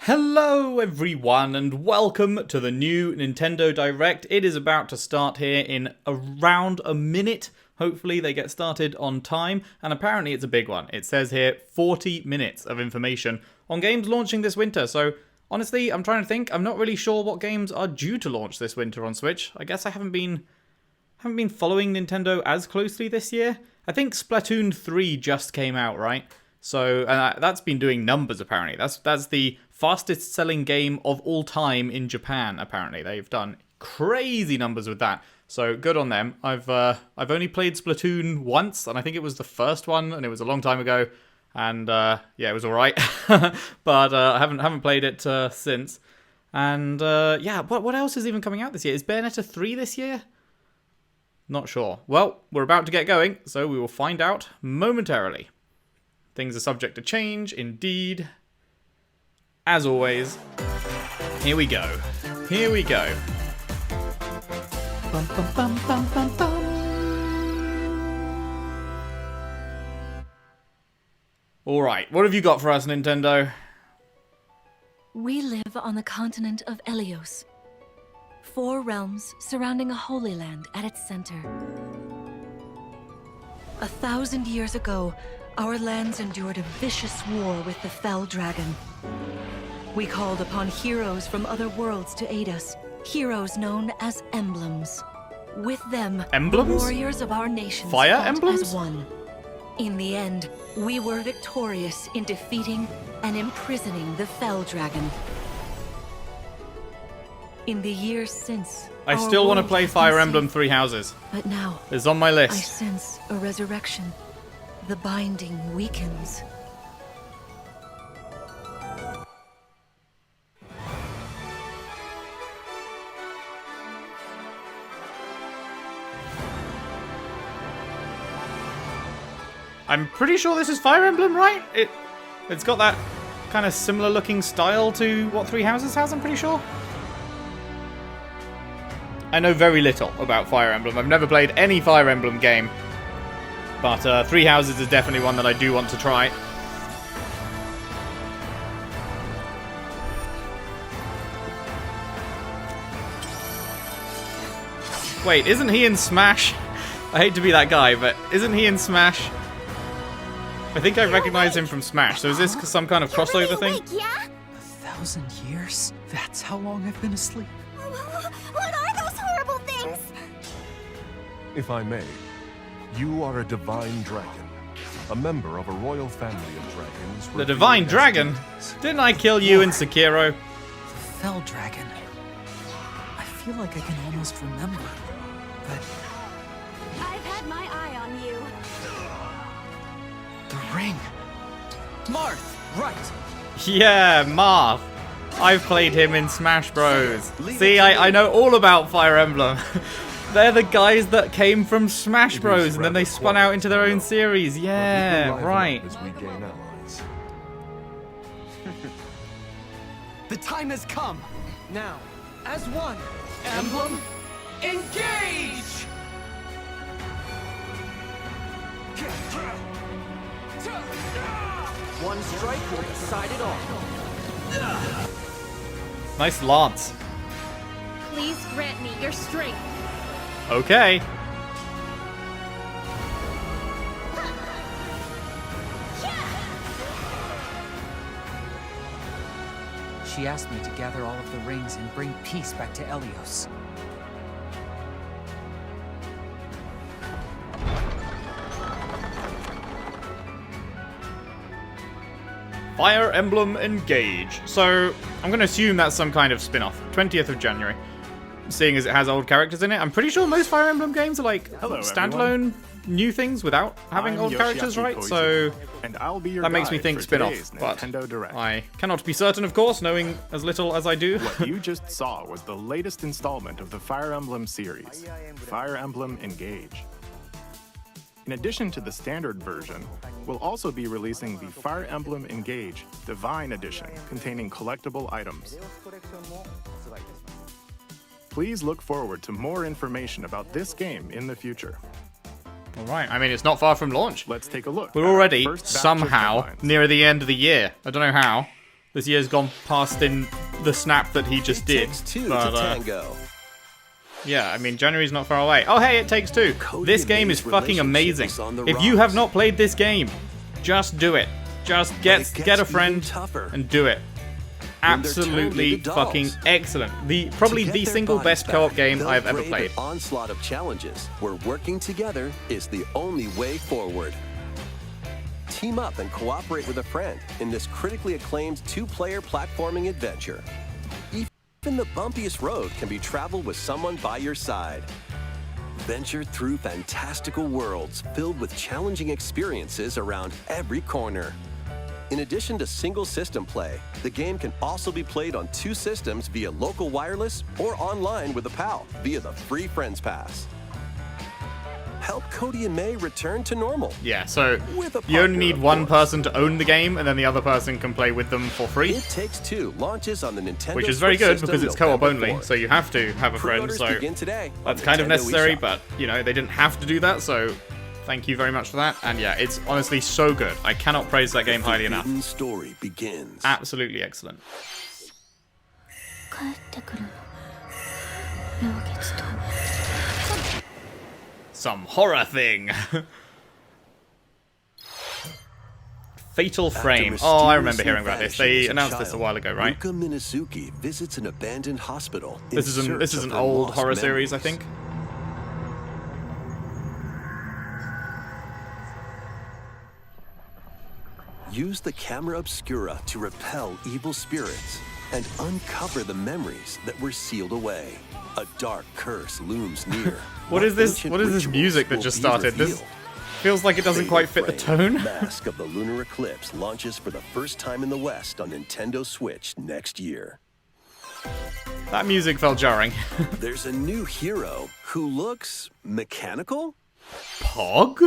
Hello everyone and welcome to the new Nintendo Direct. It is about to start here in around a minute. Hopefully they get started on time, and apparently it's a big one. It says here 40 minutes of information on games launching this winter. So honestly, I'm trying to think. I'm not really sure what games are due to launch this winter on Switch. I guess I haven't been following Nintendo as closely this year. I think Splatoon 3 just came out, right? So that's been doing numbers apparently. That's the fastest selling game of all time in Japan. Apparently they've done crazy numbers with that. So good on them. I've only played Splatoon once, and I think it was the first one, and it was a long time ago. And yeah, it was all right, but I haven't played it since. And yeah, what else is even coming out this year? Is Bayonetta 3 this year? Not sure. Well, we're about to get going, so we will find out momentarily. Things are subject to change, indeed. As always, here we go. Here we go. Bum, bum, bum, bum, bum, bum. All right, what have you got for us, Nintendo? We live on the continent of Elios. 4 realms surrounding a holy land at its center. 1,000 years ago, our lands endured a vicious war with the Fell Dragon. We called upon heroes from other worlds to aid us, heroes known as emblems. With them, Emblems? the warriors of our nation Fire fought emblems? as one. In the end, we were victorious in defeating and imprisoning the Fell Dragon. In the years since, I our still want to world play has Fire been Emblem safe. Three Houses. But now, It's on my I list. sense a resurrection. The binding weakens. I'm pretty sure this is Fire Emblem, right? It's got that kind of similar looking style to what Three Houses has, I'm pretty sure. I know very little about Fire Emblem. I've never played any Fire Emblem game. But Three Houses is definitely one that I do want to try. Wait, isn't he in Smash? I hate to be that guy, but isn't he in Smash? I think I recognize him from Smash, so is this some kind of crossover thing? Awake, yeah? 1,000 years? That's how long I've been asleep. What are those horrible things? If I may, you are a divine dragon, a member of a royal family of dragons. The Divine Dragon? Didn't I kill you in Sekiro? The Fell Dragon. I feel like I can almost remember, but I've had my eye on you. the ring. Marth, right. Yeah, Marth. I've played him in Smash Bros. See, I know all about Fire Emblem. They're the guys that came from Smash Bros. And then they spun out into their own series. Yeah, right. As we gain allies. The time has come. Now, as one, Emblem Engage! One strike will decide it all. Nice lance. Please grant me your strength. Okay. She asked me to gather all of the rings and bring peace back to Elios. Fire Emblem Engage. So, I'm going to assume that's some kind of spin-off. 20th of January. Seeing as it has old characters in it. I'm pretty sure most Fire Emblem games are like standalone new things without having old characters, right? So, and I'll be your that makes me guide think for spin-off. today's But Nintendo Direct. I cannot be certain, of course, knowing as little as I do. What you just saw was the latest installment of the Fire Emblem series, Fire Emblem Engage. In addition to the standard version, we'll also be releasing the Fire Emblem Engage Divine Edition containing collectible items. Please look forward to more information about this game in the future. Alright, I mean, it's not far from launch. Let's take a look. We're at our already, first batch of somehow, headlines. near the end of the year. I don't know how, this year's gone past in the snap that he just did. Takes two But, to tango. yeah, I mean, January's not far away. Oh, hey, It Takes Two. This game is fucking amazing. If you have not played this game, just do it. Just get a friend and do it. Absolutely fucking excellent. Probably the single best co-op game I've ever played. Onslaught of challenges where working together is the only way forward. Team up and cooperate with a friend in this critically acclaimed two-player platforming adventure. Even the bumpiest road can be traveled with someone by your side. Venture through fantastical worlds filled with challenging experiences around every corner. In addition to single system play, the game can also be played on 2 systems via local wireless or online with a pal via the free Friends Pass. Help Cody and May return to normal. Yeah, so With a you only partner, need of one course. person to own the game, and then the other person can play with them for free. It Takes Two launches on the Nintendo Which is very Switch good system because it's co-op November only, 4th. so you have to have a friend, Pre-orders so begin today on that's kind of Nintendo necessary, eShop. but, you know, they didn't have to do that, so thank you very much for that. And yeah, it's honestly so good. I cannot praise that game highly enough. Forbidden Story begins. Absolutely excellent. 帰ってくるの明月と Some horror thing. Fatal Frame. Oh, I remember hearing about this. They announced this a while ago, right? Yuka Minazuki visits an abandoned hospital. in This is search of an her old lost horror series, I memories. think. Use the camera obscura to repel evil spirits and uncover the memories that were sealed away. A dark curse looms near. What is this? ancient What is this rituals music that will just be started? This revealed? feels like it doesn't quite fit the Fatal tone. Frame, Mask of the Lunar Eclipse launches for the first time in the West on Nintendo Switch next year. That music felt jarring. There's a new hero who looks mechanical? Pog?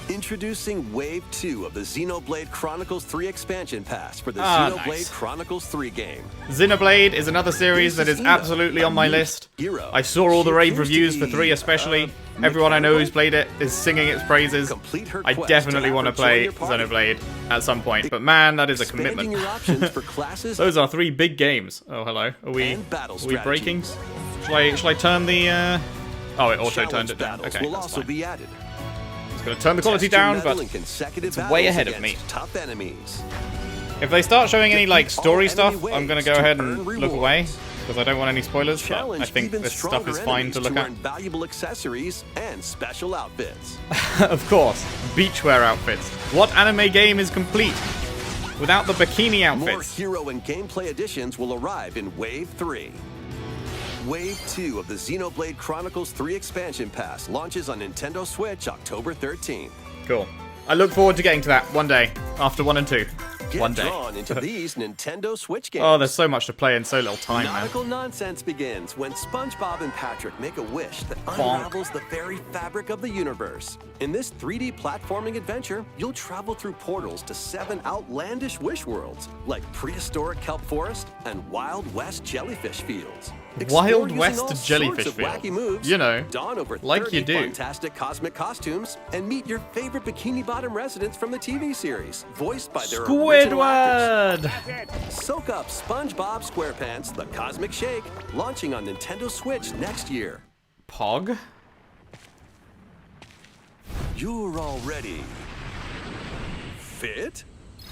Introducing Wave 2 of the Xenoblade Chronicles 3 expansion pass for the Ah, Xenoblade nice. Chronicles 3 game. Xenoblade is another series that is Xeno, absolutely on my a new list. hero. I saw all the She rave appears to reviews for be, 3 especially. Everyone I know who's played it is singing its praises. Complete her I quest definitely to want to have her join play your party. Xenoblade at some point. But man, that is a Expanding commitment. your options for classes Those are 3 big games. Oh, hello. Are we and battle breaking? strategies. Shall I turn the Oh, it auto turned Challenge it down. battles Okay, will that's also fine. be added. It's going to turn the quality Test your down, mettle but in consecutive it's way battles ahead of against me. tough enemies. if they start showing any like Defeat all story enemy stuff, I'm waves going to go to ahead earn and look rewards. away because I don't want any spoilers. But Challenge I think even this stuff stronger is fine to enemies look at. earn valuable accessories and special outfits. Of course, beachwear outfits. What anime game is complete without the bikini More outfits? hero and gameplay additions will arrive in Wave 3. Wave 2 of the Xenoblade Chronicles 3 expansion pass launches on Nintendo Switch October 13th. Cool. I look forward to getting to that one day after 1 and 2. Get One day. drawn into these Nintendo Switch games. Oh, there's so much to play in so little time, man. Nautical nonsense begins when SpongeBob and Patrick make a wish that Bonk. unravels the very fabric of the universe. In this 3D platforming adventure, you'll travel through portals to 7 outlandish wish worlds, like prehistoric kelp forest and Wild West jellyfish fields. Explore Wild using West all sorts jellyfish of wacky field. moves, You know, don over like 30 you do. fantastic cosmic costumes, and meet your favorite Bikini Bottom residents from the TV series, voiced by their original actors. Squidward! Soak up SpongeBob SquarePants The Cosmic Shake, launching on Nintendo Switch next year. Pog? You're all ready. Fit?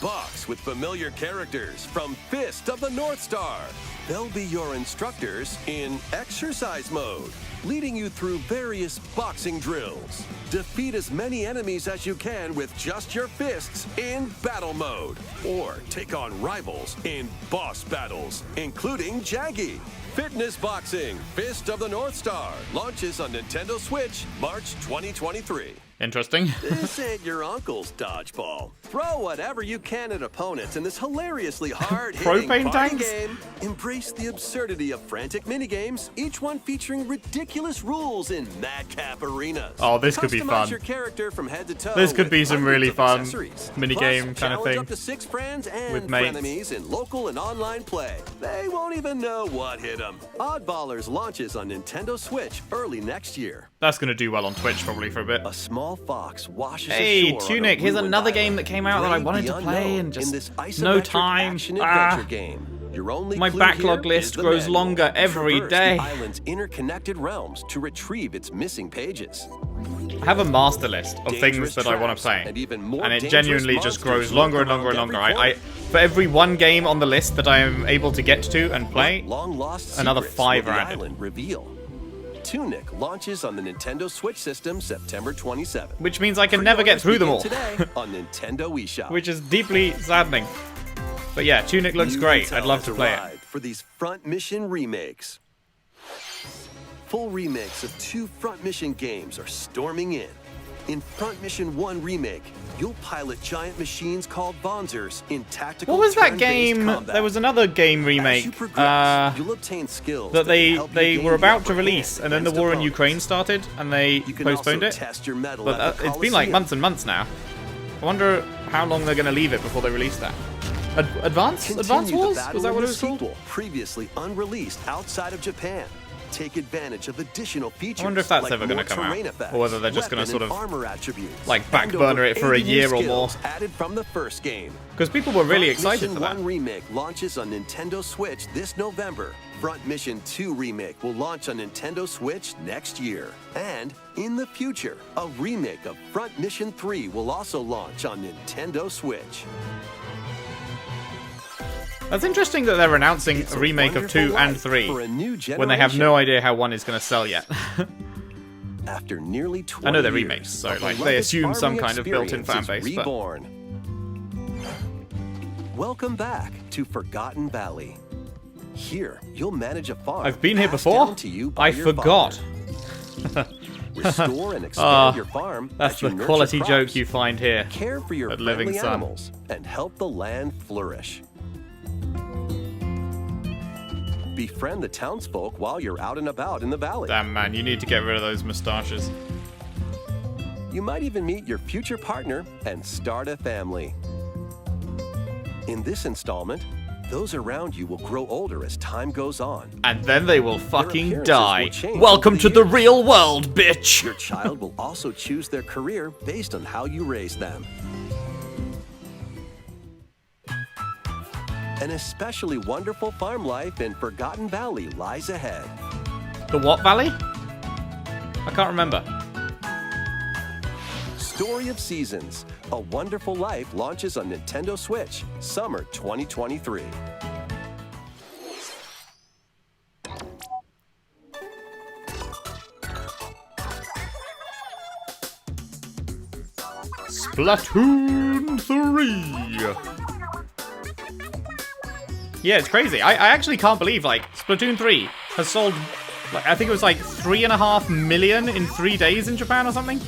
Box with familiar characters from Fist of the North Star. They'll be your instructors in exercise mode, leading you through various boxing drills. Defeat as many enemies as you can with just your fists in battle mode. Or take on rivals in boss battles, including Jaggy. Fitness Boxing, Fist of the North Star, launches on Nintendo Switch March 2023. Interesting. This ain't your uncle's dodgeball. Throw whatever you can at opponents in this hilariously hard-hitting Propane party tanks? game. Embrace the absurdity of frantic minigames, each one featuring ridiculous rules in madcap arenas. Oh, this could be Customize fun. your character from head to toe This could with be some hundreds really of fun accessories. minigame Plus, kind of challenge thing up to 6 friends and with mates. frenemies in local and online play. They won't even know what hit them. Oddballers launches on Nintendo Switch early next year. That's going to do well on Twitch probably for a bit. A small small fox washes Hey, ashore on a Tunic, here's ruined another game island. that came out that I Brave wanted the to play unknown and just in this no isometric time. action-adventure game. Your only My clue backlog here list is the grows manual. longer every Traverse day. the island's interconnected realms to retrieve its missing pages. I have a master list of things Dangerous that I want traps to play, and even more and it dangerous genuinely just grows monsters longer and lurk longer and around longer. every For every one game on the list that I am able to get to and play, Long lost another secrets 5 will are the added. island reveal. Tunic launches on the Nintendo Switch system September 27th. which means I can never get through them all, Today on Nintendo eShop. which is deeply saddening. But yeah, Tunic looks New great. Intel I'd love has to play it. arrived for these front mission remakes. Full remakes of 2 front mission games are storming in. In Front Mission 1 Remake, you'll pilot giant machines called Bonzers in tactical What was that turn-based game? combat. There was another game As remake you progress, you'll obtain skills that can help you they gain were the about to upper release, hand and then the against war in opponents. Ukraine started, and they You can postponed also it. test your mettle But at the it's been like Coliseum. months and months now. I wonder how long they're going to leave it before they release that. Advance Continue Wars? the battle Was that in what the it was called? sequel, previously unreleased outside of Japan. Take advantage of additional features. I wonder if that's like ever gonna more come out, terrain effects, or whether they're just gonna weapon sort and of, armor attributes, like, and back burner over it for a 80 new year or more. skills added from the first game. Because people were really Front excited Mission for that. 1 Remake launches on Nintendo Switch this November. Front Mission 2 Remake will launch on Nintendo Switch next year. And in the future, a remake of Front Mission 3 will also launch on Nintendo Switch. That's interesting that they're announcing It's a remake of wonderful 2 and life 3 for a new when they have generation. no idea how 1 is going to sell yet. After nearly 20 I know they're years, remakes, so, a like, they beloved assume some farming kind of built-in experience fan is base, but- reborn. Welcome back to Forgotten Valley. Here, you'll manage a farm. I've been here passed before? down to you by I your forgot. father. Restore and expand your farm. That's as you the nurture quality crops, joke you find here. care for your at Living friendly Sun. animals, and help the land flourish. Befriend the townsfolk while you're out and about in the valley. Damn, man, you need to get rid of those moustaches. You might even meet your future partner and start a family. In this installment, those around you will grow older as time goes on. And then they will fucking appearances die. will change Welcome over to the the years. real world, bitch! Your child will also choose their career based on how you raise them. An especially wonderful farm life in Forgotten Valley lies ahead. The what valley? I can't remember. Story of Seasons, A Wonderful Life launches on Nintendo Switch, summer 2023. Splatoon 3! Yeah, it's crazy. I actually can't believe, like, Splatoon 3 has sold, like, I think it was like 3.5 million in 3 days in Japan or something?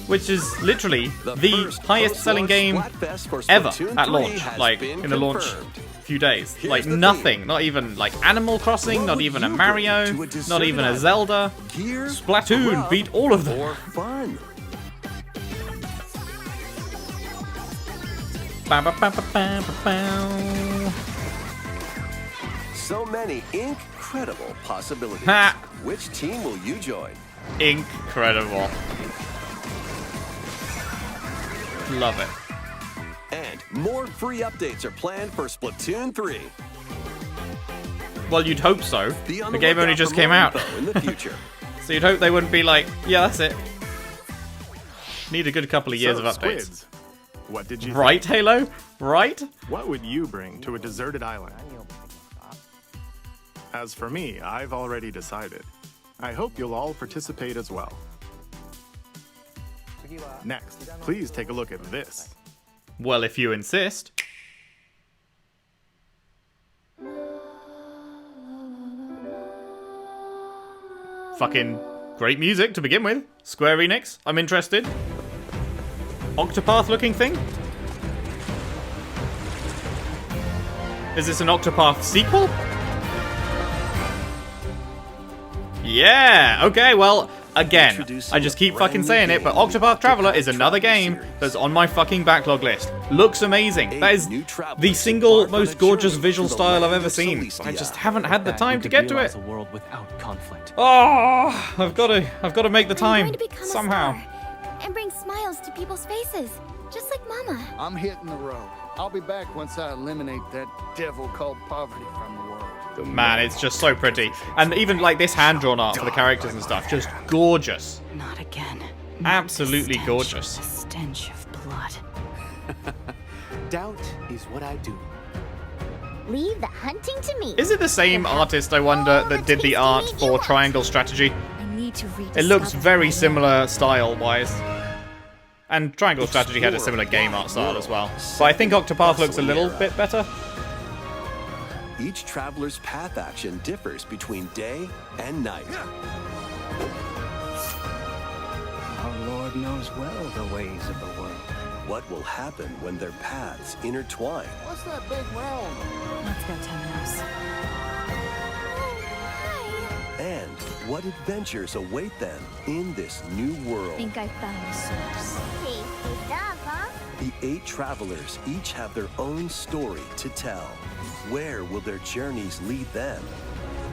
Which is literally the first highest selling game Splatfest for ever Splatoon at 3 launch, has like, been in the launch confirmed. few days. Here's Like, the nothing. theme. Not even, like, Animal Crossing, What not would even a you Mario, bring to a not deserted even a island? Zelda. Gear, Splatoon grub, beat all of them. or fun. Ba, ba, ba, ba, ba, ba, ba. So many incredible possibilities. Ha! Which team will you join? Incredible. Love it. And more free updates are planned for Splatoon 3. Well, you'd hope so. Be on The game only lookout just for came more out. info in the future. So you'd hope they wouldn't be like, yeah, that's it. Need a good couple of years So, of updates. Squids, what did you Right, Halo? Right? think? What would you bring to a deserted island? As for me, I've already decided. I hope you'll all participate as well. Next, please take a look at this. Well, if you insist. Fucking great music to begin with. Square Enix, I'm interested. Octopath looking thing? Is this an Octopath sequel? Yeah, okay, well, again, Introducing I just keep a fucking brand saying new it, but game, Octopath Traveler Octopath is another Traveler game series. that's on my fucking backlog list. Looks amazing. A That is new traveler the single embark on most a gorgeous journey visual through the style I've land ever of seen. Celestia. I just haven't had the That time we to could get to realize it. a world without conflict. Oh, I've got to make the I'm going time to become somehow. a star and bring small dominoes to people's faces, just like Mama. I'm hitting the road. I'll be back once I eliminate that devil called poverty from the world. Man, it's just so pretty. And even like this hand-drawn art for the characters and stuff, just gorgeous. Not again. Absolutely gorgeous. The stench of blood. Doubt is what I do. Leave the hunting to me. Is it the same artist, I wonder, that did the art for Triangle Strategy? I need to It looks rediscover very my similar style-wise. And Triangle Strategy had a similar game art style as well. But I think Octopath looks a little bit better. Each traveler's path action differs between day and night. Our Lord knows well the ways of the world. What will happen when their paths intertwine? What's that big round? Let's go, Temenos. And what adventures await them in this new world? think I found the source. Tasty stuff, huh? The 8 travelers each have their own story to tell. Where will their journeys lead them?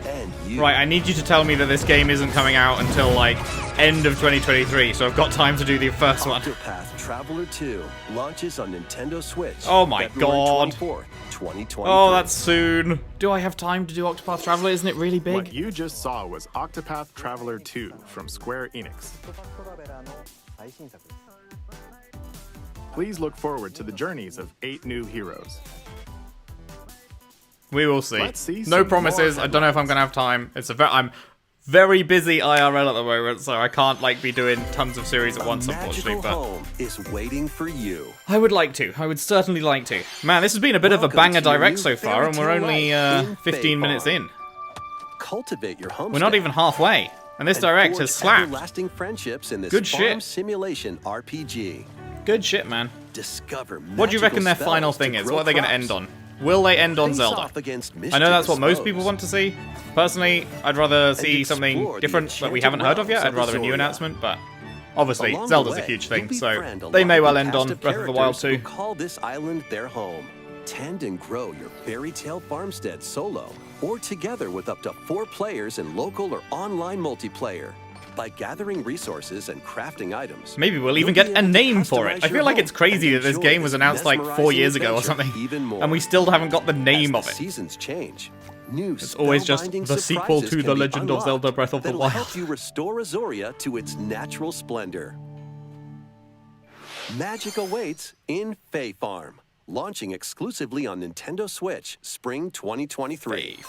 And you. Right, I need you to tell me that this game isn't coming out until, like, end of 2023, so I've got time to do the first one. Octopath Traveler 2 launches on Nintendo Switch. Oh my February God. 24th, 2023. Oh, that's soon. Do I have time to do Octopath Traveler? Isn't it really big? What you just saw was Octopath Traveler 2 from Square Enix. Please look forward to the journeys of 8 new heroes. We will see. Let's see No some promises. more I don't know if I'm gonna have time. I'm very busy IRL at the moment, so I can't like be doing tons of series at once, unfortunately. Magical But home is waiting for you. I would like to. I would certainly like to. Man, this has been a bit of a Welcome banger to your direct new so far, and we're fairy only tale life in 15 minutes Fae in. Cultivate your homestead. We're not even halfway, and this and direct forge has slapped. everlasting friendships in this Good farm shit. simulation RPG. Good shit, man. Discover What do you reckon their magical final spells thing to is? grow What are they going to crops. end on? Will they end on Face Zelda? off against I know that's what most mischievous people foes. want to see. Personally, I'd rather see explore something the different that we enchanted haven't heard of yet. realms I'd of rather a new Zoria. announcement, but obviously Along the Zelda's a way, huge you'll thing, so befriend a they may well lively end cast on of Breath of the Wild characters 2. who call this island their home. Tend and grow your fairy tale farmstead solo, or together with up to 4 players in local or online multiplayer. By gathering resources and crafting items, Maybe we'll even you'll get be a able to name for it. customize I your feel like home it's crazy and that this enjoy game was this announced like 4 mesmerizing years ago or adventure something, even more. and we still haven't got the name As of the it. seasons change, new It's always just spellbinding the sequel surprises to can The be Legend of unlocked Zelda Breath of the that'll Wild. help you restore Azoria to its natural splendor. Magic awaits in Fae Farm, launching exclusively on Nintendo Switch spring 2023.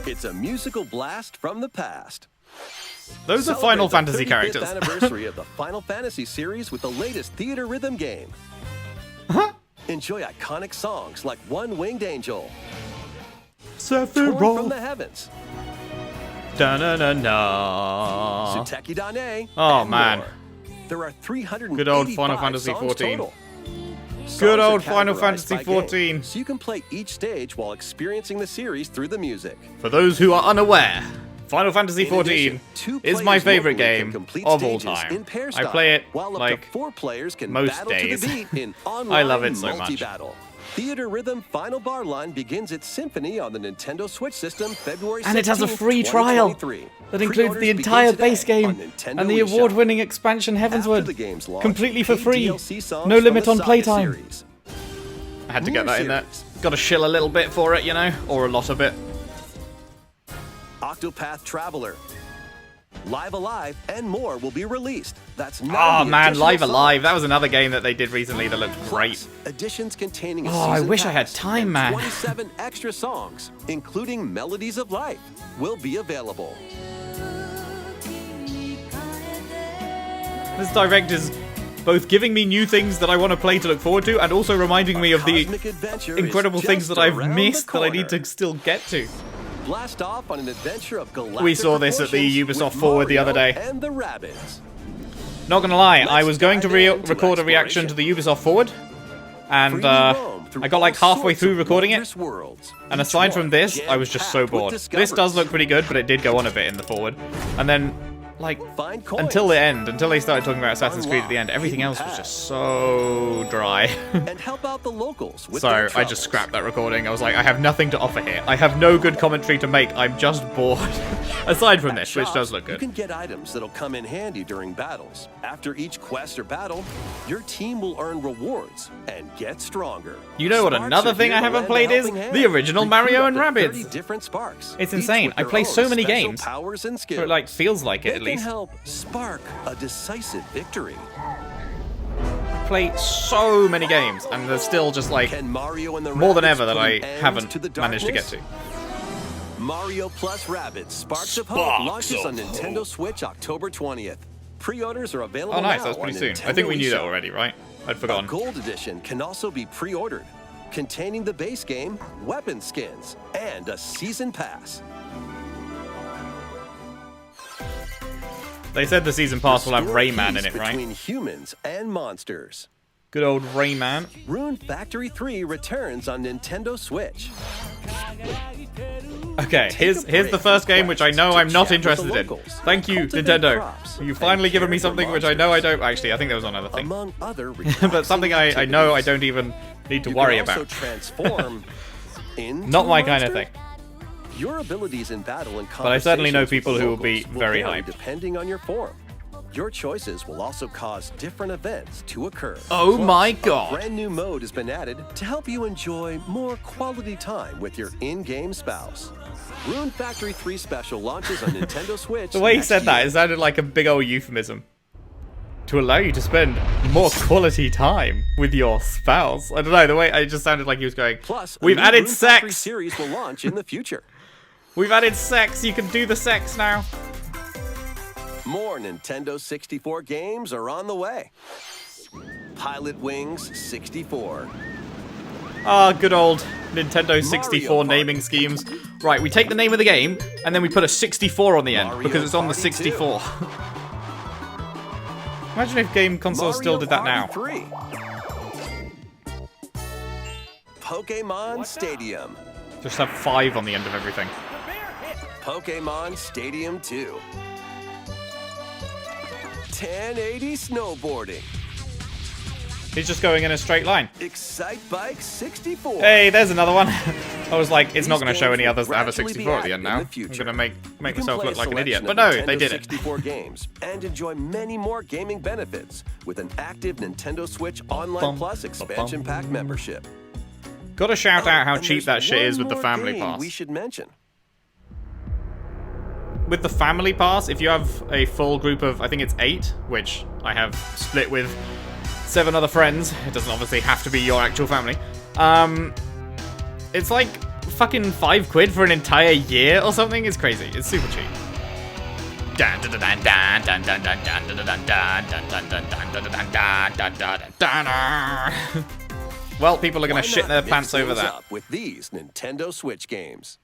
It's a musical blast from the past. Those are Celebrate Final the Fantasy 35th characters. anniversary of the Final Fantasy series with the latest theater rhythm game. Enjoy iconic songs like One Winged Angel, Torn from Sephiroth. the Heavens, Da-na-na-na. Suteki Dane, Oh, and man. more. There are 385 Good old Final Fantasy songs XIV. total. Good Songs old are Final categorized Fantasy by game, XIV. so you can play each stage while experiencing the series through the music. For those who are unaware, Final Fantasy In addition, XIV 2 is my players favorite locally can game complete of all stages time. in pair I style, play it while up like to 4 players can most battle days. to the beat in I online love it so much. multi-battle. Theater Rhythm Final Bar Line begins its symphony on the Nintendo Switch system February 16th, And it has a free trial 2023. that includes Pre-orders the begin entire today base game on Nintendo and the eShop. award-winning expansion After Heavensward, the game's launch, completely for paid free. DLC songs No from limit the on Saga playtime. series. I had to get New that in there. series. Got to shill a little bit for it, you know, or a lot of it. Octopath Traveler, Live Alive, and more will be released. That's Oh 90 man, additional Live Alive. songs. That was another game that they did recently that looked great. Plus, additions containing a Oh, I season wish I had pass time, and man. 27 extra songs, including Melodies of Life, will be available. This direct is both giving me new things that I want to play to look forward to, and also reminding me of the Cosmic adventure incredible is things just that I've around the missed that I need corner. to still get to. Blast off on an adventure of galactic We saw this at the proportions Ubisoft with Forward the other Mario day. And the Rabbids. Not gonna lie, I Let's was going to dive into record a reaction exploration. to the Ubisoft Forward, and Freely roam through I got like all halfway sorts through of recording it, wondrous worlds. and Each aside one from this, I was just so jam-packed with bored. This does discoveries. look pretty good, but it did go on a bit in the Forward. And then like, Find coins. until the end, until they started talking about Assassin's Creed at the end, everything else was just so dry. And help out the locals with So their I just troubles. scrapped that recording. I was like, I have nothing to offer here. I have no good commentary to make. I'm just bored. Aside from this, which Shops, does look You good. can get items that'll come in handy during battles. After each quest or battle, your team will earn rewards and get stronger. You know what Sparks another are thing here I to haven't lend a played is helping hand. the original Recruit Mario up and to Rabbids. 30 different sparks. It's each insane. with I their play own so many special games. powers and skills. Or it like feels like it They at least. can help spark a decisive victory. Play so many games, and there's still just like Can Mario and the more than Rabbids ever that put I an end haven't to the managed to get to. darkness? Mario plus Rabbids Sparks of Hope Sparks launches on of Nintendo Switch October 20th. Pre-orders are available Oh, nice. now That's pretty on soon. I Nintendo think we knew that eShop. already, right? I'd A forgotten. gold edition can also be pre-ordered, containing the base game, weapon skins, and a season pass. They said the season pass will have Restore Rayman in peace it, right? between humans and monsters. Good old Rayman. Rune Factory 3 returns on Nintendo Switch. Okay, here's the first game which I know I'm not interested in. Thank you, Nintendo. You've finally given me something which I know I don't. Actually, I think there was another thing. Among other But something I know I activities. don't even need to You worry can also about. transform into Not my a kind of monster. thing. Your abilities in battle and But I certainly know conversations with people who will be locals very vary hyped. depending on your form. Your choices will also cause different events to occur. Oh my A god. brand new mode has been added to help you enjoy more quality time with your in-game spouse. Rune Factory 3 Special launches on Nintendo Switch. The way he next said that, year. it sounded like a big old euphemism. To allow you to spend more quality time with your spouse. I don't know, the way it just sounded like he was going, Plus, a we've new added Rune Factory sex! series will launch in the future. We've added sex, you can do the sex now. More Nintendo 64 games are on the way. Pilot Wings 64. Ah, good old Nintendo 64 Mario naming Party. schemes. Right, we take the name of the game, and then we put a 64 on the end, Mario because it's on the Party 64. Imagine if game consoles still Mario did that now. Party 3. Pokemon Stadium. Just have 5 on the end of everything. Pokemon Stadium 2. 1080 snowboarding. He's just going in a straight line. Excite Bike 64. Hey, there's another one. I was like, it's not These going to show games any will others that have a gradually be 64 at the added end in now. the I'm future. going to make You can myself play look a like an idiot. selection But of no, they Nintendo did it. 64 games and enjoy many more gaming benefits with an active Nintendo Switch Online Bum, Plus expansion pack membership. Gotta shout out how And cheap there's that shit one is with the more Family game Pass. we should mention. With the Family Pass, if you have a full group of, I think it's 8, which I have split with 7 other friends, it doesn't obviously have to be your actual family, it's like fucking £5 for an entire year or something. It's crazy. It's super cheap. Well, people are gonna Why shit not their mix pants over things that. up with these Nintendo Switch games.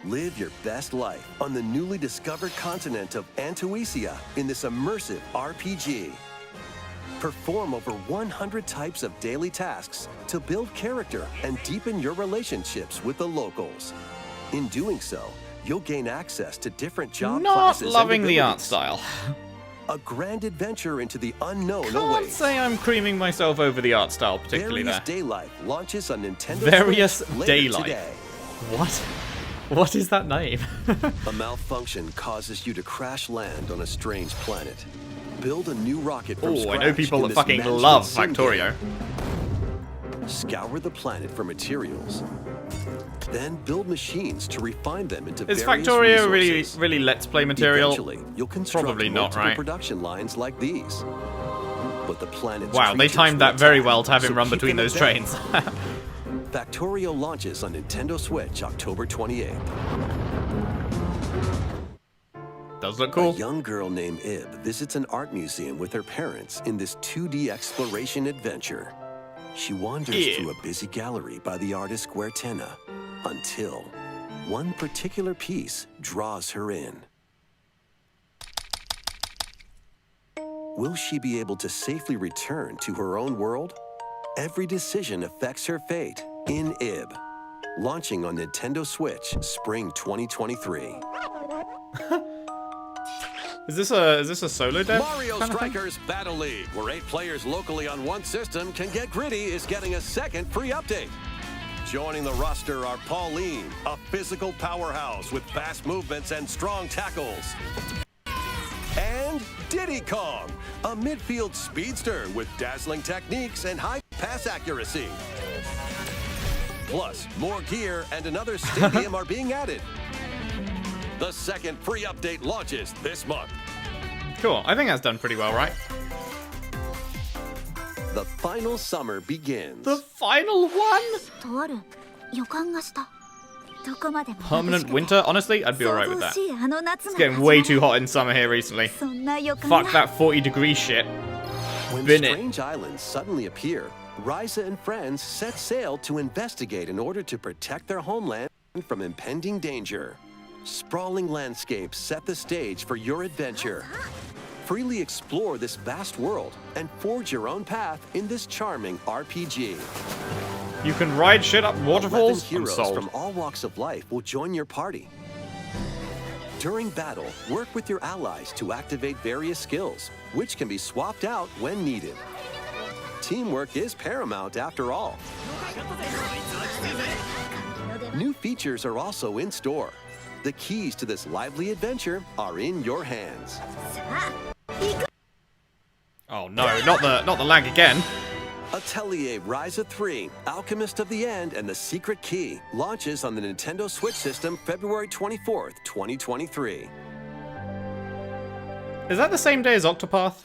Live your best life on the newly discovered continent of Antoisia in this immersive RPG. Perform over 100 types of daily tasks to build character and deepen your relationships with the locals. In doing so, you'll gain access to different job Not classes and loving the art abilities. style. A grand adventure into the unknown Can't awaits. say I'm creaming myself over the art style particularly Various there. Day Life launches on Nintendo Various Switch later Day Life. today. What? What is that name? A malfunction causes you to crash land on a strange planet. Build a new rocket from Oh, scratch I know people in that this fucking management love sim Factorio. game. Scour the planet for materials. Then build machines to refine them into Is various Factorio resources. really Let's Play material? Eventually, you'll construct Probably not, multiple right? production lines like these. But the planet's Wow, they creatures timed will that very attack, well to have him so run keep between them those at bay. trains. Factorio launches on Nintendo Switch October 28th. Does look A cool. young girl named Ib visits an art museum with her parents in this 2D exploration adventure. She wanders Ib. through a busy gallery by the artist Guertena until one particular piece draws her in. Will she be able to safely return to her own world? Every decision affects her fate in Ib. Launching on Nintendo Switch Spring 2023. Is this a solo dev? Mario Strikers Battle League, where 8 players locally on one system can get gritty, is getting a second free update. Joining the roster are Pauline, a physical powerhouse with fast movements and strong tackles. And Diddy Kong, a midfield speedster with dazzling techniques and high pass accuracy. Plus, more gear and another stadium are being added. The second free update launches this month. Cool. I think that's done pretty well, right? The final summer begins. The final one? とある予感がした。どこまでも Permanent winter? Honestly, I'd be alright with that. 想像しいあの夏が It's getting way too hot in summer here recently. そんな予感が Fuck that 40-degree shit. When Bin it. strange islands suddenly appear, Ryza and friends set sail to investigate in order to protect their homeland from impending danger. Sprawling landscapes set the stage for your adventure. Freely explore this vast world and forge your own path in this charming RPG. You can ride shit up 11 waterfalls? I'm heroes sold. from all walks of life will join your party. During battle, work with your allies to activate various skills, which can be swapped out when needed. Teamwork is paramount after all. New features are also in store. The keys to this lively adventure are in your hands. Oh no, not the lag again. Atelier Ryza 3, Alchemist of the End and the Secret Key launches on the Nintendo Switch system February 24th, 2023. Is that the same day as Octopath?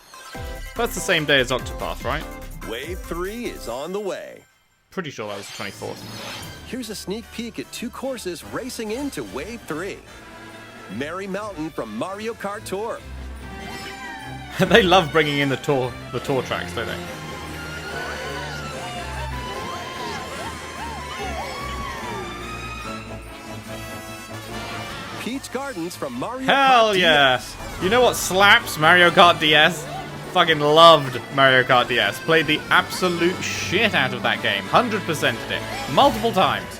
That's the same day as Octopath, right? Wave 3 is on the way. Pretty sure that was the 24th. Here's a sneak peek at 2 courses racing into Wave 3. Merry Mountain from Mario Kart Tour. They love bringing in the tour tracks, don't they? Peach Gardens from Mario Hell Kart yeah! DS. You know what slaps? Mario Kart DS. Fucking loved Mario Kart DS. Played the absolute shit out of that game. 100%ed it. Multiple times.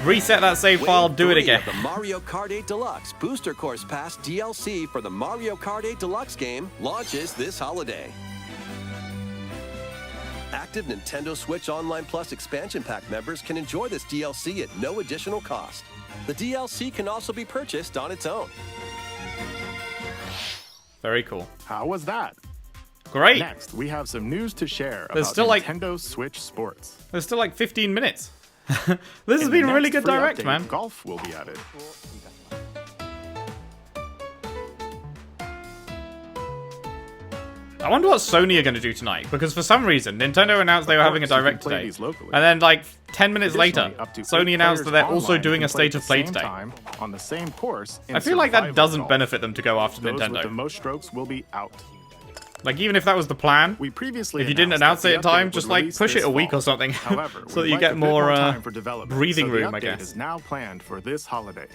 Reset that save file, do it again. The Mario Kart 8 Deluxe Booster Course Pass DLC for the Mario Kart 8 Deluxe game launches this holiday. Active Nintendo Switch Online Plus expansion pack members can enjoy this DLC at no additional cost. The DLC can also be purchased on its own. Very cool. How was that? Great. Next, we have some news to share There's about still, like- Nintendo Switch Sports. There's still like 15 minutes. This has In been the a really next good free direct, update, man. Golf will be added. I wonder what Sony are going to do tonight, because for some reason, Nintendo announced they were having a Of course, you direct can play today. these locally. And then like 10 minutes later, Additionally, up to 8 Sony announced that they're players also online doing can a state play of play at the today. same time on the same course in I feel like that survival doesn't golf. benefit them to go after Those with the Nintendo. most strokes will be out. Like, even if that was the plan, We previously if you didn't announced announce that it the in time, update just would like release push it this a week fall. or something. However, so that we'd you like get a bit more time for development, breathing so room, the I update guess. is now planned for this holiday.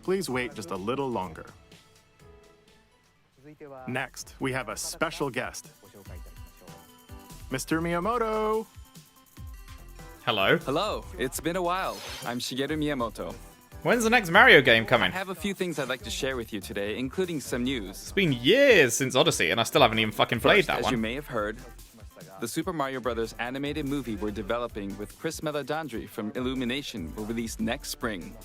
Please wait just a little longer. Next, we have a special guest. Mr. Miyamoto! Hello. Hello, it's been a while. I'm Shigeru Miyamoto. When's the next Mario game I coming? have a few things I'd like to share with you today, including some news. It's been years since Odyssey, and I still haven't even fucking played First, that as you one. may have heard, the Super Mario Bros. Animated movie we're developing with Chris Meledandri from Illumination will release next spring.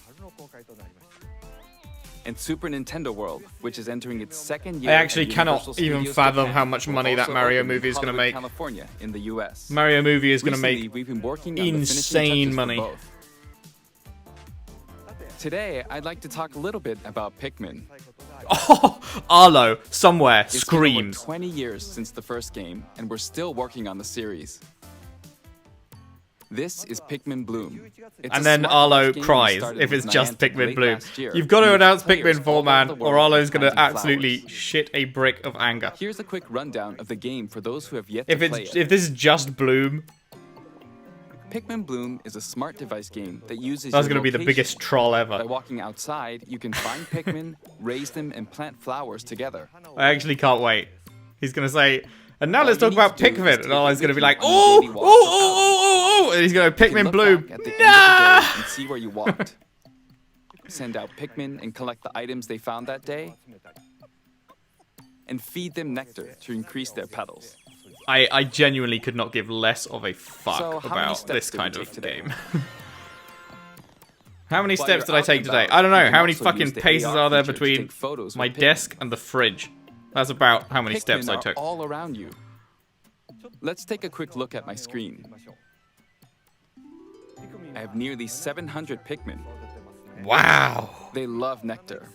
And Super Nintendo World, which is entering its second year. I actually at cannot Universal even Studios fathom Japan, how much will money that also Mario open in movie is going to Hollywood, make. California, in the US. Mario movie is going to Recently, make we've been working on the finishing insane touches for money. both. Today, I'd like to talk a little bit about Pikmin. Oh, Arlo, somewhere, It's been over screams. 20 years since the first game, and we're still working on the series. This is Pikmin Bloom. It's a And then smart Arlo life game we cries started if with it's just Niantic Pikmin late Bloom. last year, You've got to with announce players Pikmin 4, all over man, the or world Arlo's going to planting absolutely flowers. shit a brick of anger. Here's a quick rundown of the game for those who have yet If to play it's it. if this is just Bloom, Pikmin Bloom is a smart device game that uses that's your going to be the location. biggest troll By ever. walking outside, you can find Pikmin, raise them, and plant flowers together. I actually can't wait. He's going to say, and now All let's you talk need about to do is Pikmin. take And Arlo's it going to be with like, you on oh, your daily oh, walks oh, oh, oh, and he's going to You can Pikmin look Bloom. back at the end of the Nah! day and see where you walked. Send out Pikmin and collect the items they found that day. and feed them nectar to increase their petals. I genuinely could not give less of a fuck So, how many about steps this did we kind take of today? game. How many While steps you're did I out take and today? about, I don't know. you can How many also fucking use the paces AR are there feature to between take photos my with Pikmin. desk and the fridge? That's about how many steps Pikmin I are took. all around you. Let's take a quick look at my screen. I have nearly 700 Pikmin. Wow. They love nectar.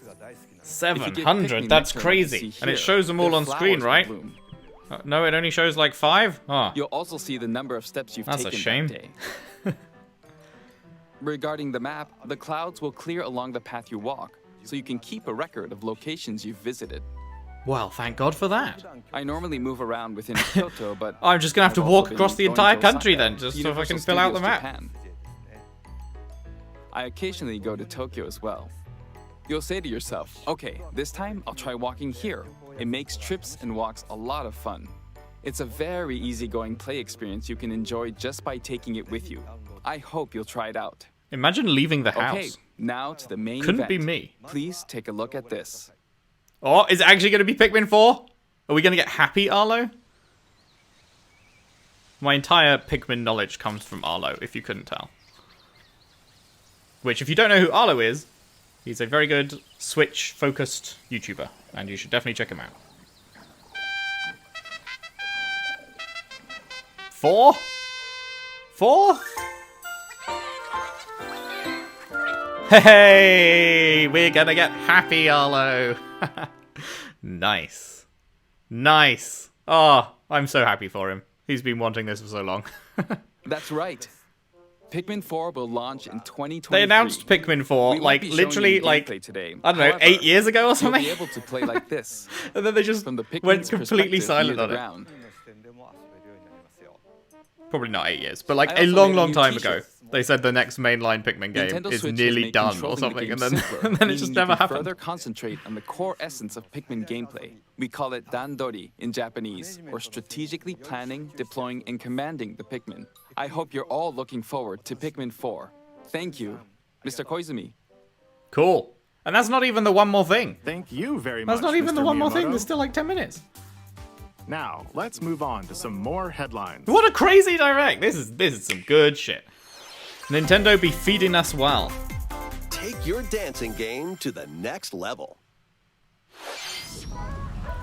700? That's crazy. And it shows them all on screen, right? No, it only shows like 5? Oh. You'll also see the number of steps you've That's a taken shame. that day. Regarding the map, the clouds will clear along the path you walk, so you can keep a record of locations you've visited. Well, thank God for that. I normally move around within Kyoto, but I'm just gonna have to I've walk also across the been entire going to country Osaka, then, just so I Universal can fill out the Studios map. Japan. I occasionally go to Tokyo as well. You'll say to yourself, okay, this time I'll try walking here. It makes trips and walks a lot of fun. It's a very easygoing play experience you can enjoy just by taking it with you. I hope you'll try it out. Imagine leaving the house. Okay, now to the main Couldn't event. be me. Please take a look at this. Oh, is it actually going to be Pikmin 4? Are we going to get Happy Arlo? My entire Pikmin knowledge comes from Arlo, if you couldn't tell. Which, if you don't know who Arlo is, he's a very good Switch-focused YouTuber, and you should definitely check him out. 4? 4? Hey, we're gonna get Happy Arlo. Nice. Nice. Oh, I'm so happy for him. He's been wanting this for so long. That's right. Pikmin 4 will launch in 2023. They announced Pikmin 4, We won't like, be showing you literally, like, gameplay today. I don't know, However, 8 years ago or something? You'll be able to play like this. And then they just From the went Pikmin's completely perspective silent near on the it. ground. Probably not 8 years, but like I a also long, made a long new time t-shirt. ago. They said the next mainline Pikmin game Nintendo is Switch nearly has made done or controlling the something, game and then, simpler, and then it meaning just you never can happened. further concentrate on the core essence of Pikmin gameplay. We call it dandori in Japanese, or strategically planning, deploying, and commanding the Pikmin. I hope you're all looking forward to Pikmin 4. Thank you, Mr. Koizumi. Cool. And that's not even the one more thing. Thank you very much. That's not even Mr. the one more thing. Miyamoto. There's still like 10 minutes. Now, let's move on to some more headlines. What a crazy direct. This is some good shit. Nintendo be feeding us well. Take your dancing game to the next level.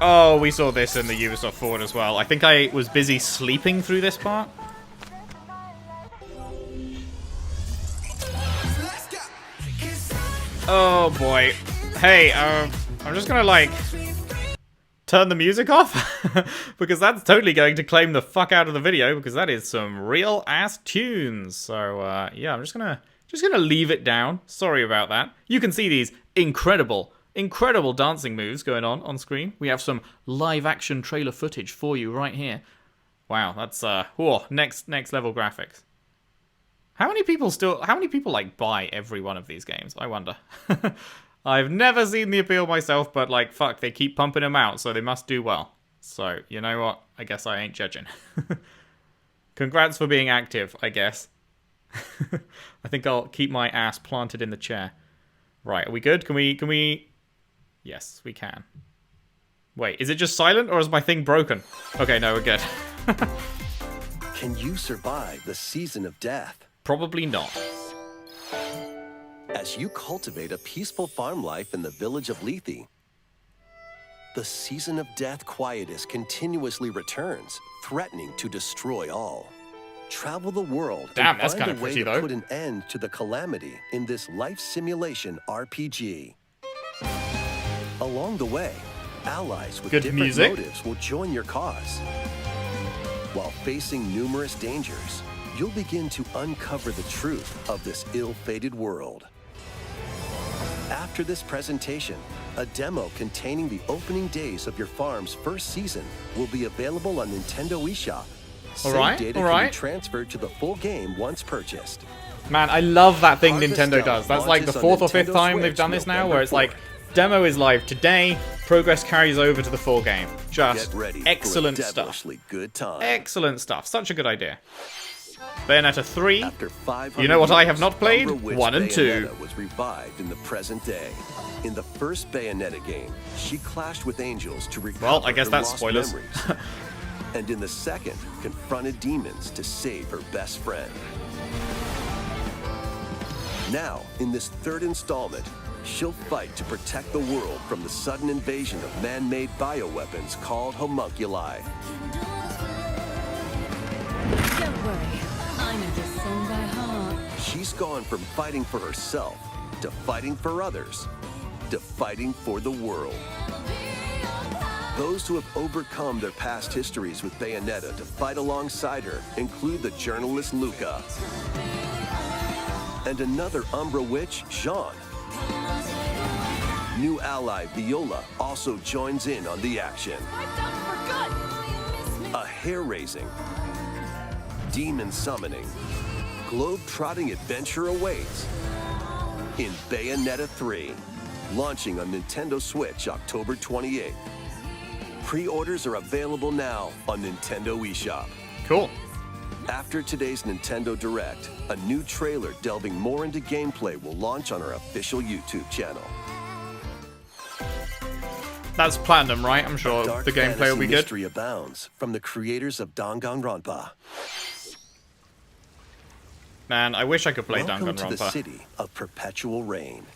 Oh, we saw this in the Ubisoft Forward as well. I think I was busy sleeping through this part. Oh boy. Hey, I'm just gonna like turn the music off because that's totally going to claim the fuck out of the video because that is some real ass tunes. So yeah, I'm just gonna leave it down. Sorry about that. You can see these incredible dancing moves going on screen. We have some live action trailer footage for you right here. Wow, that's next level graphics. How many people like buy every one of these games? I wonder. I've never seen the appeal myself, but like, fuck, they keep pumping them out, so they must do well. So, you know what? I guess I ain't judging. Congrats for being active, I guess. I think I'll keep my ass planted in the chair. Right, are we good? Can we... Yes, we can. Wait, is it just silent, or is my thing broken? Okay, no, we're good. Can you survive the season of death? Probably not. As you cultivate a peaceful farm life in the village of Lethe, the season of death quietus continuously returns, threatening to destroy all. Travel the world Damn, and that's find kinda a way pretty, to though. put an end to the calamity in this life simulation RPG. Along the way, allies with Good different music. motives will join your cause. While facing numerous dangers, you'll begin to uncover the truth of this ill-fated world. After this presentation, a demo containing the opening days of your farm's first season will be available on Nintendo eShop. Save data can be transferred to the full game once purchased. Man, I love that thing Harvest Nintendo Stone does. That's like the launches on 4th or 5th Nintendo time they've Switch done this now, November where it's like, 4th. demo is live today, progress carries over to the full game. Just Get ready excellent for a stuff. devilishly good time. Excellent stuff. Such a good idea. Bayonetta 3. After 500 You know what I years, have not played? Umbra Witch 1 and 2. Bayonetta was revived in the present day. In the first Bayonetta game, she clashed with angels to recover Well, I guess her that's lost spoilers. memories. And in the second, confronted demons to save her best friend. Now, in this third installment, she'll fight to protect the world from the sudden invasion of man-made bioweapons called homunculi. Don't worry, I know this song by heart. She's gone from fighting for herself to fighting for others to fighting for the world. Those who have overcome their past histories with Bayonetta to fight alongside her include the journalist Luca and another Umbra witch, Jean. New ally Viola also joins in on the action. A hair-raising, demon summoning, globe-trotting adventure awaits in Bayonetta 3, launching on Nintendo Switch October 28th. Pre-orders are available now on Nintendo eShop. Cool. After today's Nintendo Direct, a new trailer delving more into gameplay will launch on our official YouTube channel. That's platinum, right? I'm sure Dark the gameplay will fantasy be good. mystery abounds from the creators of Danganronpa. Man, I wish I could play Welcome to the Danganronpa. city of perpetual rain.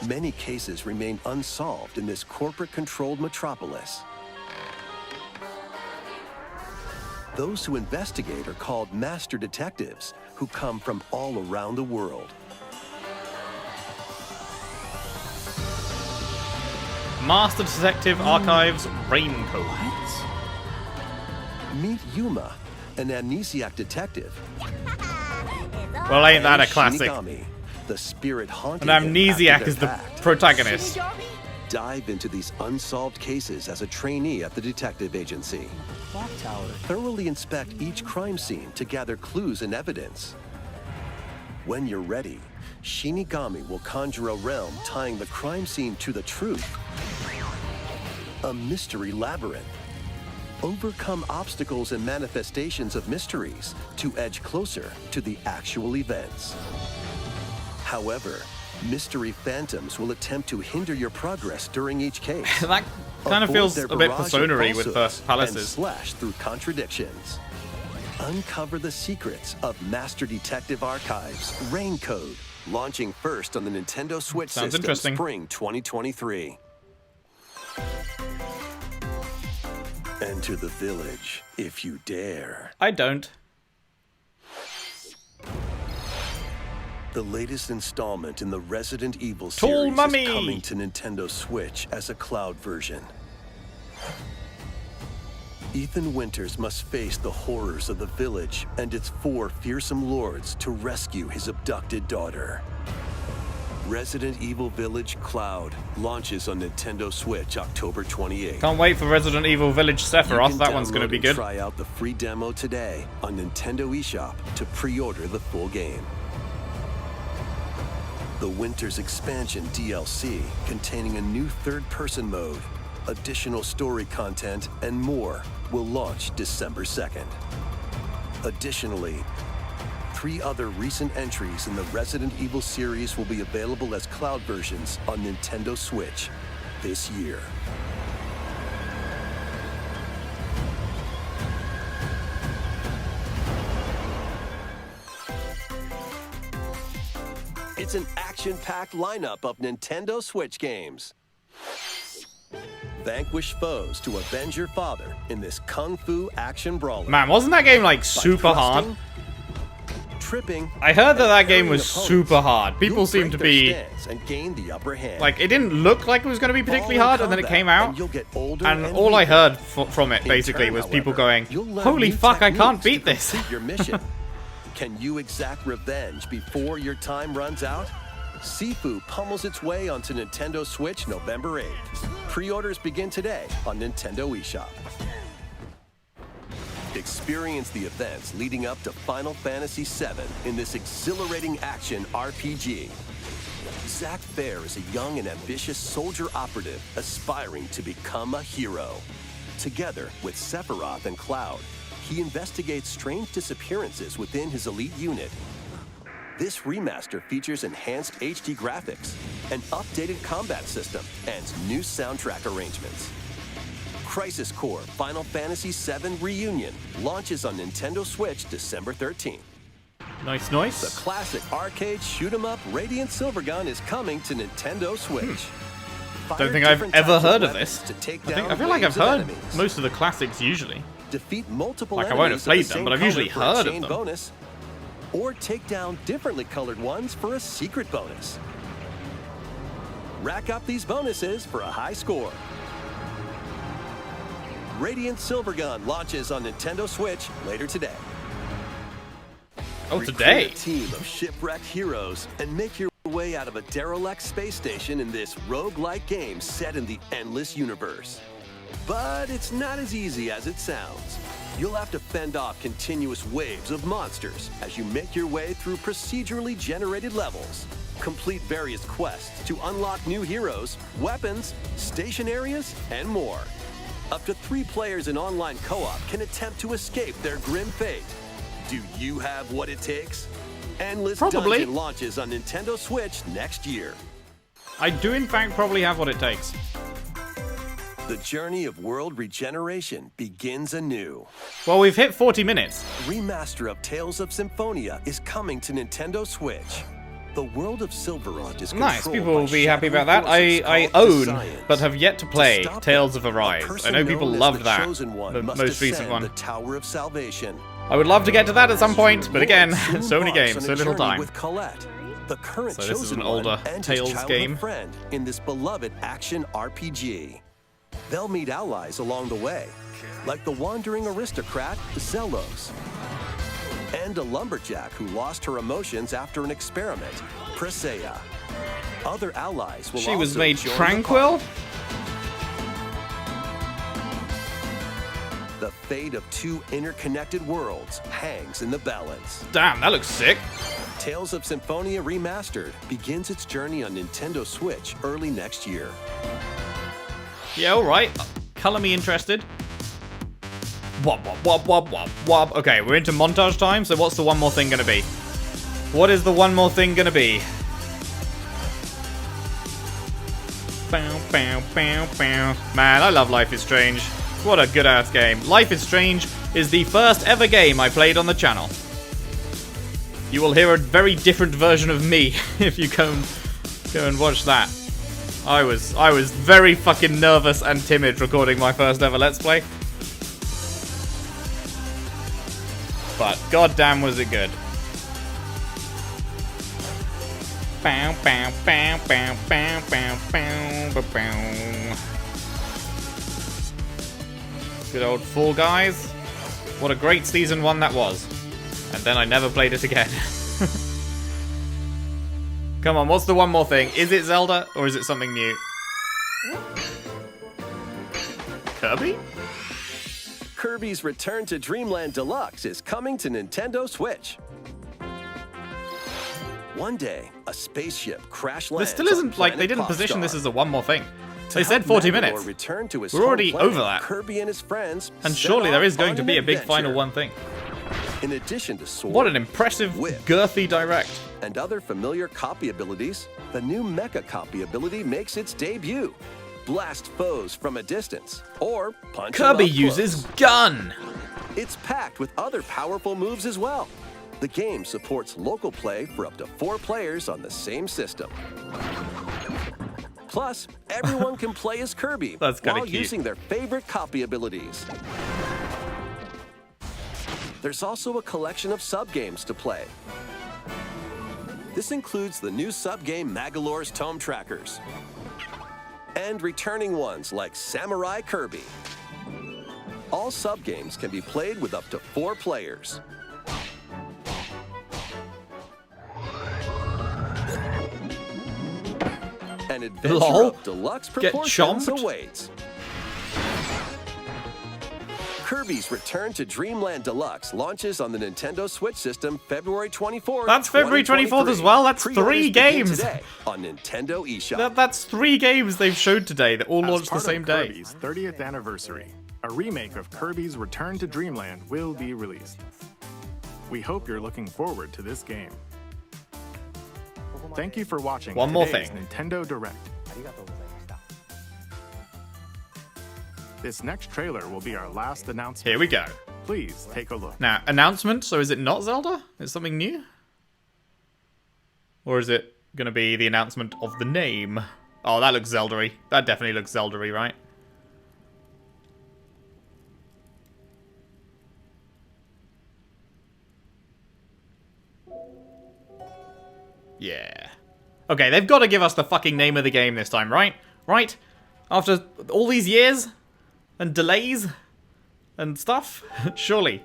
Many cases remain unsolved in this corporate-controlled metropolis. Those who investigate are called master detectives, who come from all around the world. Master Detective Archives Raincoat. Meet Yuma, an amnesiac detective. Well, ain't that a And classic? Shinigami, the spirit haunting An him amnesiac after is their the pact. protagonist. Dive into these unsolved cases as a trainee at the detective agency. Clock tower. Thoroughly inspect each crime scene to gather clues and evidence. When you're ready, Shinigami will conjure a realm tying the crime scene to the truth. A mystery labyrinth. Overcome obstacles and manifestations of mysteries to edge closer to the actual events. However, mystery phantoms will attempt to hinder your progress during each case. That kind of Avoid feels their a bit barrage of Persona-y with the falsehoods and palaces. slash through contradictions. Uncover the secrets of Master Detective Archives Rain Code, launching first on the Nintendo Switch Sounds system interesting. spring 2023. Enter the village if you dare. I don't. The latest installment in the Resident Evil Tall series Mummy! is coming to Nintendo Switch as a cloud version. Ethan Winters must face the horrors of the village and its 4 fearsome lords to rescue his abducted daughter. Resident Evil Village Cloud launches on Nintendo Switch October 28th. Can't wait for Resident Evil Village You Sephiroth. can That one's going to download be and good. Try out the free demo today on Nintendo eShop to pre-order the full game. The Winter's Expansion DLC, containing a new third-person mode, additional story content, and more, will launch December 2nd. Additionally, 3 other recent entries in the Resident Evil series will be available as cloud versions on Nintendo Switch this year. It's an action-packed lineup of Nintendo Switch games. Vanquish foes to avenge your father in this kung fu action brawler. Man, wasn't that game like By super hard? thrusting, tripping, I heard that and that game parrying was opponents, super hard. People you'll seem break to their be stance and gain the upper hand. like, it didn't look like it was going to be particularly Fall in hard, and then it combat, came out, and you'll get older and and all I weaker. heard from it In basically turn, was people however, going, you'll learn "Holy new fuck, I can't techniques beat to this." complete your mission. Can you exact revenge before your time runs out? Sifu pummels its way onto Nintendo Switch November 8th. Pre-orders begin today on Nintendo eShop. Experience the events leading up to Final Fantasy VII in this exhilarating action RPG. Zack Fair is a young and ambitious soldier operative aspiring to become a hero. Together with Sephiroth and Cloud, he investigates strange disappearances within his elite unit. This remaster features enhanced HD graphics, an updated combat system, and new soundtrack arrangements. Crisis Core Final Fantasy VII Reunion launches on Nintendo Switch December 13th. Nice. The classic arcade shoot-'em-up Radiant Silvergun is coming to Nintendo Switch. Don't think I've ever heard of this. I feel like I've heard enemies. most of the classics usually. Defeat multiple Like I won't have played enemies of the them, but same I've usually color for a heard of chain them. bonus, or take down differently colored ones for a secret bonus. Rack up these bonuses for a high score. Radiant Silvergun launches on Nintendo Switch later today. Oh, Recruit today? a team of shipwrecked heroes and make your way out of a derelict space station in this roguelike game set in the endless universe. But it's not as easy as it sounds. You'll have to fend off continuous waves of monsters as you make your way through procedurally generated levels. Complete various quests to unlock new heroes, weapons, station areas, and more. Up to 3 players in online co-op can attempt to escape their grim fate. Do you have what it takes? Endless Probably. Dungeon launches on Nintendo Switch next year. I do in fact probably have what it takes. The journey of world regeneration begins anew. Well, we've hit 40 minutes. Remaster of Tales of Symphonia is coming to Nintendo Switch. The world of Silverrot is Nice, controlled people by will be happy about that. shadowy I forces called own, the Scions. but have yet to play stop Tales them, of Arise. a I person know people known as loved the that, Chosen One the must most recent ascend one. the Tower of Salvation. I would love to get to that at some point, but again, Soon so many embarks games, on so a little journey time. With Colette, the current So this is Chosen an older One and his Tales childhood game. friend in this beloved action RPG. They'll meet allies along the way, like the wandering aristocrat Zelos, and a lumberjack who lost her emotions after an experiment, Presea. Other allies will She was also made join the tranquil? party. The fate of 2 interconnected worlds hangs in the balance. Damn, that looks sick. Tales of Symphonia Remastered begins its journey on Nintendo Switch early next year. Yeah, alright. Color me interested. Wob, wob, wob, wob, wob, wob. Okay, we're into montage time, so what's the one more thing gonna be? What is the one more thing gonna be? Bow, bow, bow, bow. Man, I love Life is Strange. What a good-ass game. Life is Strange is the first ever game I played on the channel. You will hear a very different version of me if you go and watch that. I was very fucking nervous and timid recording my first ever Let's Play. But goddamn was it good. Bow, bow, bow, bow, bow, bow, bow, bow, bow. Good old Fall Guys. What a great season 1 that was. And then I never played it again. Come on, what's the one more thing? Is it Zelda or is it something new? Kirby? Kirby's Return to Dreamland Deluxe is coming to Nintendo Switch. One day, a spaceship crash lands. This still isn't on like they planet didn't position Popstar. this as a one more thing. To They said help 40 Magolor minutes. return to his We're already home planet, over that. Kirby and his friends And set surely there off is going on to an be a big final adventure. one thing. In addition to sword, What an impressive, whip, girthy direct. and other familiar copy abilities, the new Mecha copy ability makes its debut. Blast foes from a distance, or punch them Kirby up uses close. gun. It's packed with other powerful moves as well. The game supports local play for up to 4 players on the same system. Plus, everyone can play as Kirby That's kinda while cute. using their favorite copy abilities. There's also a collection of sub-games to play. This includes the new sub-game Magolor's Tome Trackers, and returning ones like Samurai Kirby. All sub-games can be played with up to 4 players. An adventure Lol. of deluxe Get proportions chomped? awaits. Kirby's Return to Dreamland Deluxe launches on the Nintendo Switch system February 24th. That's February 24th as well? That's Pre-orders 3 begin games. Today on Nintendo eShop. That's 3 games they've showed today that all As launched the part same of day. Kirby's 30th anniversary, a remake of Kirby's Return to Dreamland will be released. We hope you're looking forward to this game. Thank you for watching One more today's thing. Nintendo Direct. This next trailer will be our last announcement. Here we go. Please take a look. Now, announcement, so is it not Zelda? Is something new? Or is it going to be the announcement of the name? Oh, that looks Zelda-y. That definitely looks Zelda-y, right? Yeah. Okay, they've got to give us the fucking name of the game this time, right? Right? After all these years? And delays? And stuff? Surely.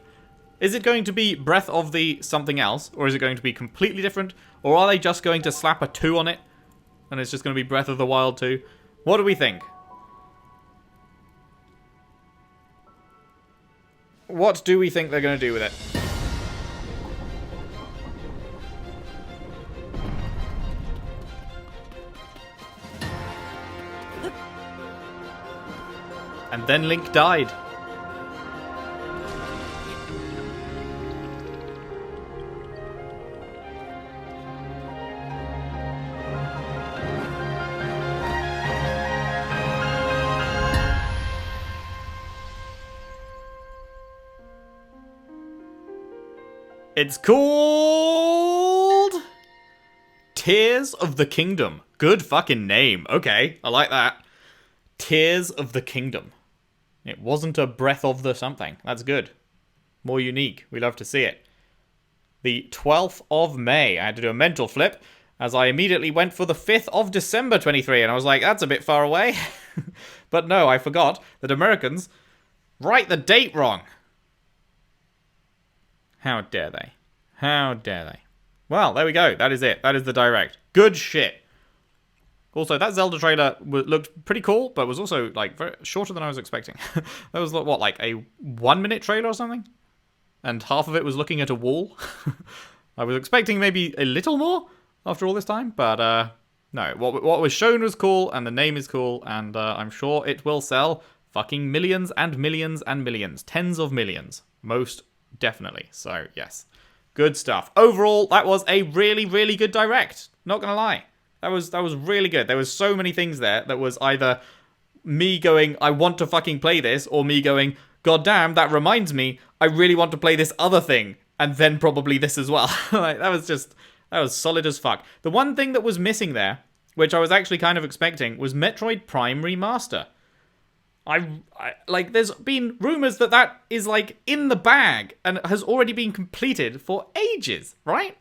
Is it going to be Breath of the something else? Or is it going to be completely different? Or are they just going to slap a 2 on it? And it's just going to be Breath of the Wild 2? What do we think? What do we think they're going to do with it? And then Link died. It's called Tears of the Kingdom. Good fucking name. Okay, I like that. Tears of the Kingdom. It wasn't a Breath of the something. That's good. More unique. We love to see it. The 12th of May. I had to do a mental flip as I immediately went for the 5th of December 23. And I was like, that's a bit far away. But no, I forgot that Americans write the date wrong. How dare they? How dare they? Well, there we go. That is it. That is the direct. Good shit. Also, that Zelda trailer looked pretty cool, but was also, like, very shorter than I was expecting. That was, what, like a 1-minute trailer or something? And half of it was looking at a wall. I was expecting maybe a little more after all this time, but no. What was shown was cool, and the name is cool, and I'm sure it will sell fucking millions and millions and millions. Tens of millions. Most definitely. So, yes. Good stuff. Overall, that was a really, really good direct. Not gonna lie. That was really good. There was so many things there that was either me going, I want to fucking play this, or me going, God damn, that reminds me, I really want to play this other thing, and then probably this as well. Like, that was solid as fuck. The one thing that was missing there, which I was actually kind of expecting, was Metroid Prime Remaster. Like, there's been rumors that that is, like, in the bag, and has already been completed for ages, right?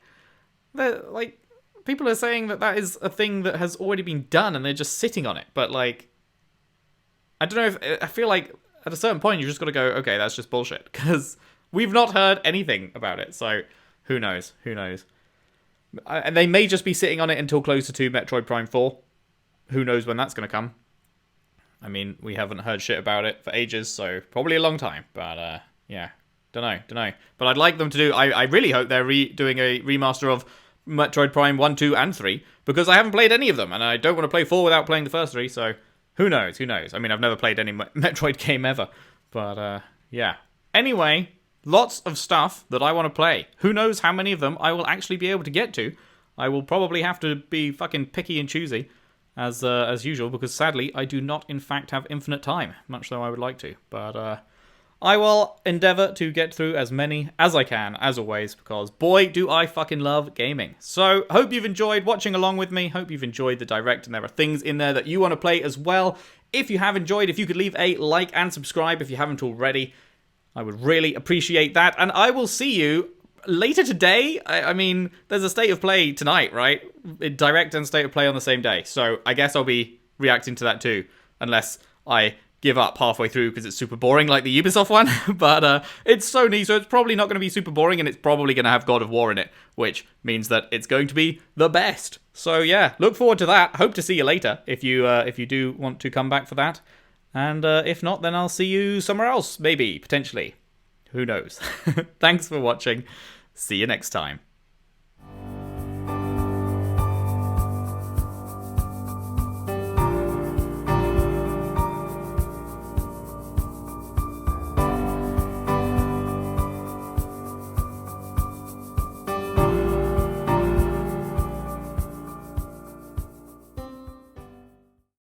Like, people are saying that that is a thing that has already been done and they're just sitting on it. But, like, I don't know if... I feel like at a certain point you've just got to go, okay, that's just bullshit. Because we've not heard anything about it. So, who knows? Who knows? And they may just be sitting on it until closer to Metroid Prime 4. Who knows when that's going to come? I mean, we haven't heard shit about it for ages, so probably a long time. But, yeah. Don't know. But I'd like them to do... I really hope they're doing a remaster of Metroid Prime 1, 2, and 3, because I haven't played any of them, and I don't want to play 4 without playing the first 3, so who knows? I mean, I've never played any Metroid game ever, but, yeah. Anyway, lots of stuff that I want to play. Who knows how many of them I will actually be able to get to. I will probably have to be fucking picky and choosy, as usual, because sadly, I do not, in fact, have infinite time, much though I would like to, but, I will endeavour to get through as many as I can, as always, because boy, do I fucking love gaming. So, hope you've enjoyed watching along with me, hope you've enjoyed the direct, and there are things in there that you want to play as well. If you have enjoyed, if you could leave a like and subscribe if you haven't already, I would really appreciate that, and I will see you later today. I mean, there's a State of Play tonight, right? Direct and State of Play on the same day, so I guess I'll be reacting to that too, unless I give up halfway through because it's super boring like the Ubisoft one, but it's Sony, so it's probably not going to be super boring, and it's probably going to have God of War in it, which means that it's going to be the best. So yeah, look forward to that. Hope to see you later if you do want to come back for that, and if not, then I'll see you somewhere else, maybe, potentially. Who knows? Thanks for watching. See you next time.